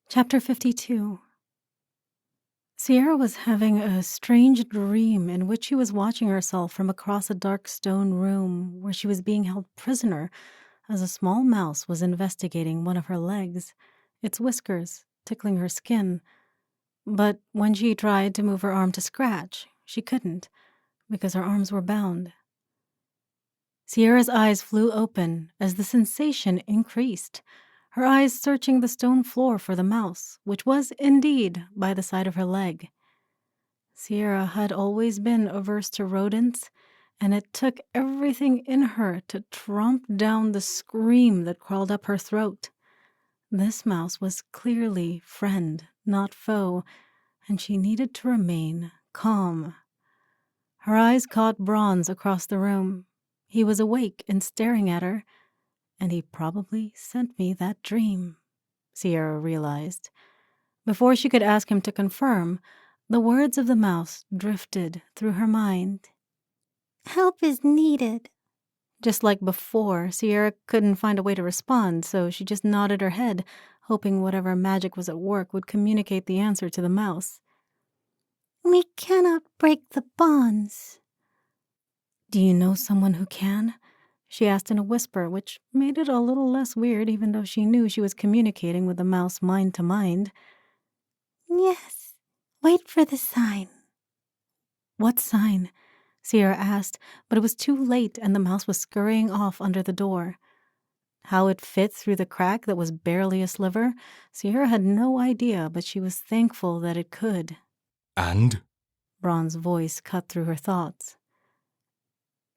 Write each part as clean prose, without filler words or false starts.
Chapter 52. Sierra was having a strange dream in which she was watching herself from across a dark stone room where she was being held prisoner as a small mouse was investigating one of her legs, its whiskers tickling her skin. But when she tried to move her arm to scratch, she couldn't because her arms were bound. Sierra's eyes flew open as the sensation increased, her eyes searching the stone floor for the mouse, which was indeed by the side of her leg. Sierra had always been averse to rodents, and it took everything in her to tromp down the scream that crawled up her throat. This mouse was clearly friend, not foe, and she needed to remain calm. Her eyes caught Bronze across the room. He was awake and staring at her, and he probably sent me that dream, Sierra realized. Before she could ask him to confirm, the words of the mouse drifted through her mind. "Help is needed." Just like before, Sierra couldn't find a way to respond, so she just nodded her head, hoping whatever magic was at work would communicate the answer to the mouse. "We cannot break the bonds." "Do you know someone who can?" she asked in a whisper, which made it a little less weird, even though she knew she was communicating with the mouse mind to mind. "Yes. Wait for the sign." "What sign?" Sierra asked, but it was too late and the mouse was scurrying off under the door. How it fit through the crack that was barely a sliver, Sierra had no idea, but she was thankful that it could. "And?" Braun's voice cut through her thoughts.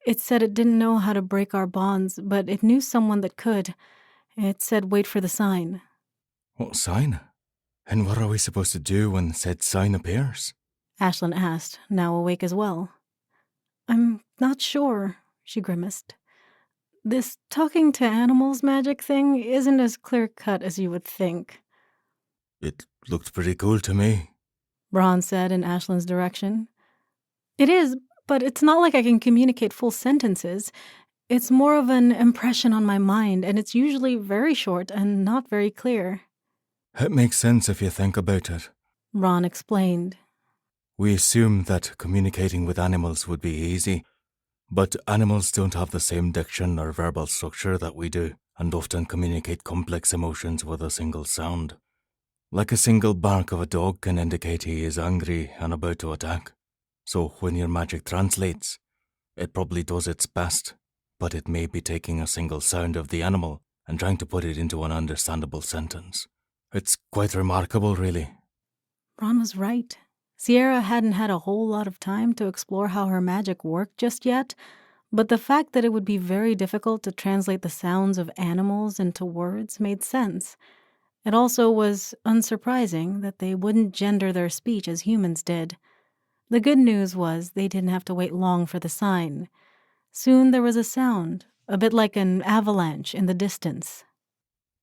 "It said it didn't know how to break our bonds, but it knew someone that could. It said wait for the sign." "What sign? And what are we supposed to do when said sign appears?" Ashlyn asked, now awake as well. "I'm not sure," she grimaced. "This talking to animals magic thing isn't as clear-cut as you would think." "It looked pretty cool to me," Braun said in Ashlyn's direction. "It is, but it's not like I can communicate full sentences. It's more of an impression on my mind, and it's usually very short and not very clear." "It makes sense if you think about it. Ron explained. We assume that communicating with animals would be easy, but animals don't have the same diction or verbal structure that we do, and often communicate complex emotions with a single sound. Like a single bark of a dog can indicate he is angry and about to attack. So when your magic translates, it probably does its best, but it may be taking a single sound of the animal and trying to put it into an understandable sentence. It's quite remarkable, really." Ron was right. Sierra hadn't had a whole lot of time to explore how her magic worked just yet, but the fact that it would be very difficult to translate the sounds of animals into words made sense. It also was unsurprising that they wouldn't gender their speech as humans did. The good news was they didn't have to wait long for the sign. Soon there was a sound, a bit like an avalanche in the distance.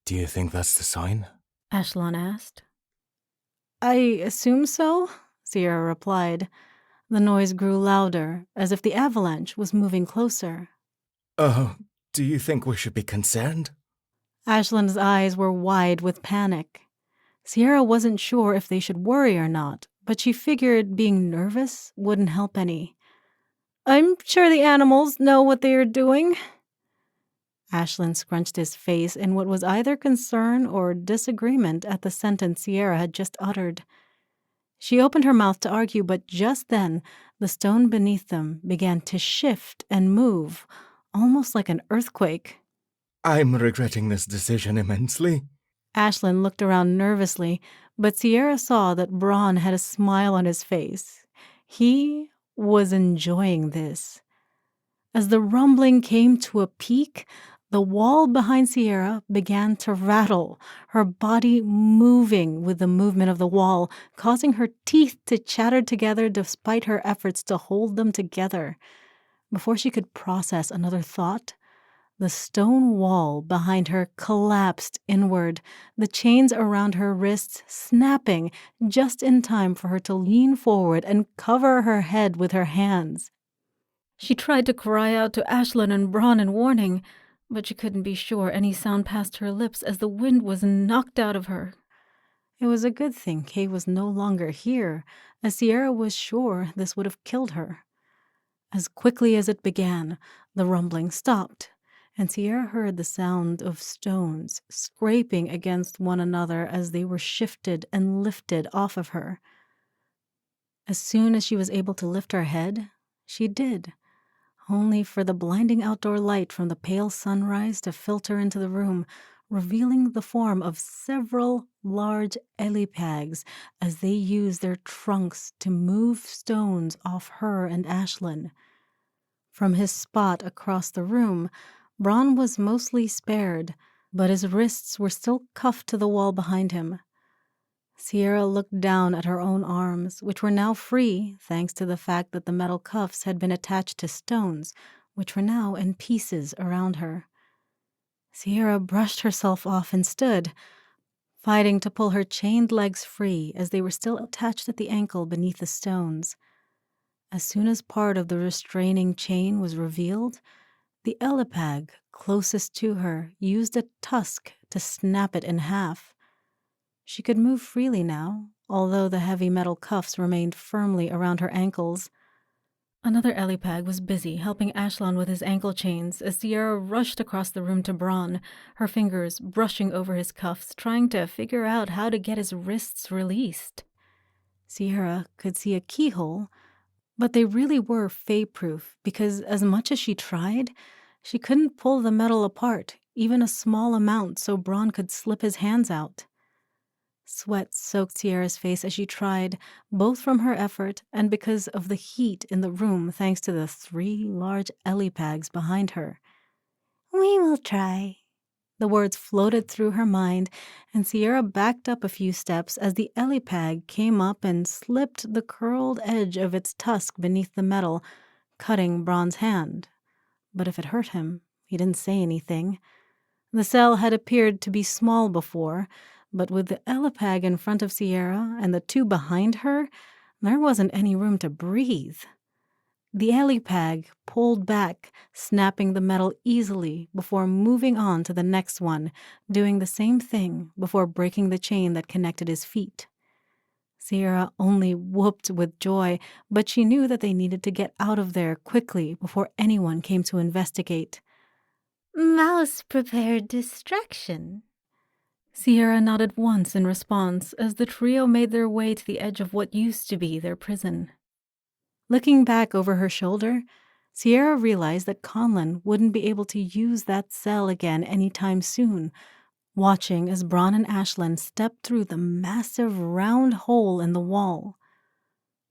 "Do you think that's the sign?" Ashlyn asked. "I assume so," Sierra replied. The noise grew louder, as if the avalanche was moving closer. "Oh, do you think we should be concerned?" Ashlyn's eyes were wide with panic. Sierra wasn't sure if they should worry or not, but she figured being nervous wouldn't help any. "I'm sure the animals know what they are doing." Ashlyn scrunched his face in what was either concern or disagreement at the sentence Sierra had just uttered. She opened her mouth to argue, but just then the stone beneath them began to shift and move, almost like an earthquake. "I'm regretting this decision immensely." Ashlyn looked around nervously, but Sierra saw that Braun had a smile on his face. He was enjoying this. As the rumbling came to a peak, the wall behind Sierra began to rattle, her body moving with the movement of the wall, causing her teeth to chatter together despite her efforts to hold them together. Before she could process another thought, the stone wall behind her collapsed inward, the chains around her wrists snapping just in time for her to lean forward and cover her head with her hands. She tried to cry out to Ashlyn and Braun in warning, but she couldn't be sure any sound passed her lips as the wind was knocked out of her. It was a good thing Kay was no longer here, as Sierra was sure this would have killed her. As quickly as it began, the rumbling stopped, and Sierra heard the sound of stones scraping against one another as they were shifted and lifted off of her. As soon as she was able to lift her head, she did, only for the blinding outdoor light from the pale sunrise to filter into the room, revealing the form of several large elipags as they used their trunks to move stones off her and Ashlyn. From his spot across the room, Bron was mostly spared, but his wrists were still cuffed to the wall behind him. Sierra looked down at her own arms, which were now free thanks to the fact that the metal cuffs had been attached to stones, which were now in pieces around her. Sierra brushed herself off and stood, fighting to pull her chained legs free as they were still attached at the ankle beneath the stones. As soon as part of the restraining chain was revealed, the elipag closest to her used a tusk to snap it in half. She could move freely now, although the heavy metal cuffs remained firmly around her ankles. Another elipag was busy helping Ashlon with his ankle chains as Sierra rushed across the room to Bron, her fingers brushing over his cuffs, trying to figure out how to get his wrists released. Sierra could see a keyhole, but they really were fey-proof because as much as she tried, she couldn't pull the metal apart, even a small amount, so Bron could slip his hands out. Sweat soaked Sierra's face as she tried, both from her effort and because of the heat in the room thanks to the 3 large elipags behind her. We will try. The words floated through her mind, and Sierra backed up a few steps as the elipag came up and slipped the curled edge of its tusk beneath the metal, cutting Bron's hand. But if it hurt him, he didn't say anything. The cell had appeared to be small before, but with the elipag in front of Sierra and the 2 behind her, there wasn't any room to breathe. The elipag pulled back, snapping the metal easily before moving on to the next one, doing the same thing before breaking the chain that connected his feet. Sierra only whooped with joy, but she knew that they needed to get out of there quickly before anyone came to investigate. Mouse prepared distraction. Sierra nodded once in response as the trio made their way to the edge of what used to be their prison. Looking back over her shoulder, Sierra realized that Conlon wouldn't be able to use that cell again anytime soon, watching as Bron and Ashlyn stepped through the massive round hole in the wall.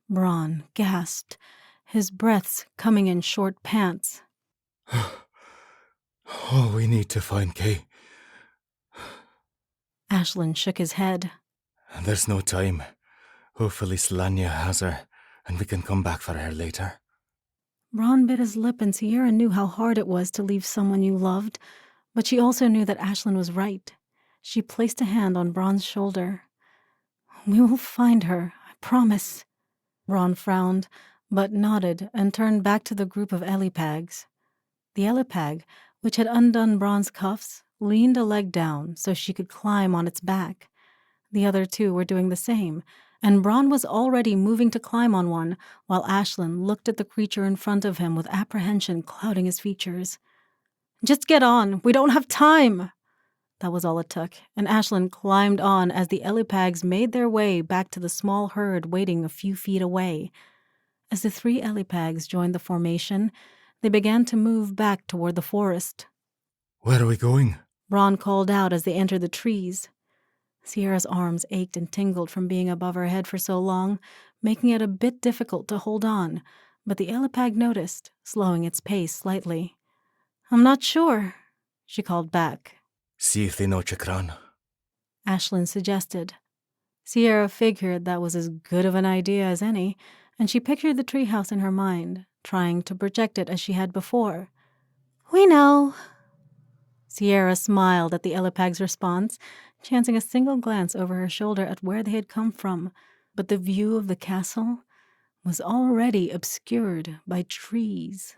Bron gasped, his breaths coming in short pants. Oh, we need to find Kay. Ashlyn shook his head. There's no time. Hopefully Selania has her, and we can come back for her later. Bron bit his lip, and Sierra knew how hard it was to leave someone you loved, but she also knew that Ashlyn was right. She placed a hand on Bron's shoulder. We will find her, I promise. Bron frowned, but nodded and turned back to the group of elipags. The elipag, which had undone Bron's cuffs, leaned a leg down so she could climb on its back. The other 2 were doing the same, and Bron was already moving to climb on one, while Ashlyn looked at the creature in front of him with apprehension clouding his features. Just get on, we don't have time! That was all it took, and Ashlyn climbed on as the elipags made their way back to the small herd waiting a few feet away. As the 3 elipags joined the formation, they began to move back toward the forest. Where are we going? Bron called out as they entered the trees. Sierra's arms ached and tingled from being above her head for so long, making it a bit difficult to hold on, but the elipag noticed, slowing its pace slightly. I'm not sure, she called back. See if they know Chakran. Ashlyn suggested. Sierra figured that was as good of an idea as any, and she pictured the treehouse in her mind, trying to project it as she had before. We know. Sierra smiled at the elipag's response, chancing a single glance over her shoulder at where they had come from, but the view of the castle was already obscured by trees.